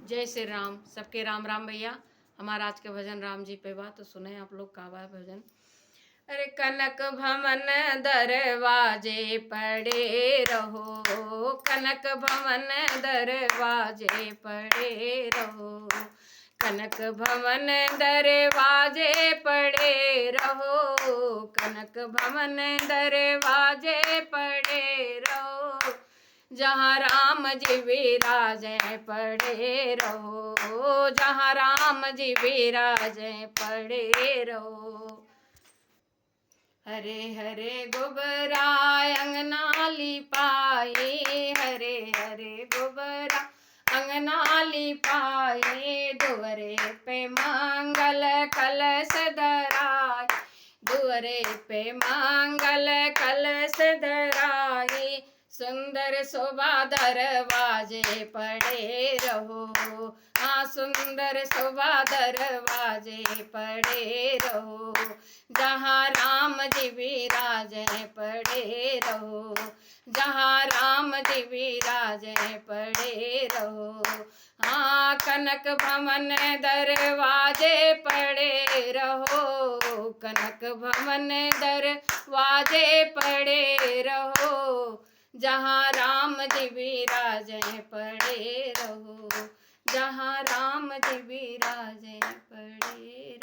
जय श्री राम। सबके राम राम भैया। हमारा आज का भजन राम जी पे बा, तो सुने आप लोग का बा भजन। अरे कनक भवन दरवाजे पड़े रहो, कनक भवन दरवाजे पड़े रहो, कनक भवन दरवाजे पड़े रहो, कनक भवन दरवाजे पड़े रहो, जहाँ राम जी विराजे पड़े रहो, जहाँ राम जी विराजे पड़े रहो। हरे हरे गोबरा अंगना लिपाए, हरे हरे गोबरा अंगना लिपाए, दुअरे पे मंगल कलश धराए, दुअरे पे मंगल कलश धराए, सुंदर शोभा दरवाजे पड़े रहो, हाँ सुंदर शोभा दरवाजे पड़े रहो, जहाँ राम जी विराजे पड़े रहो, जहाँ राम जी विराजे पड़े रहो। हाँ कनक भवन दरवाजे पड़े रहो, कनक भवन दरवाजे पड़े रहो, जहाँ राम जी विराजे पड़े रहो, जहाँ राम जी विराजे पड़े रहो।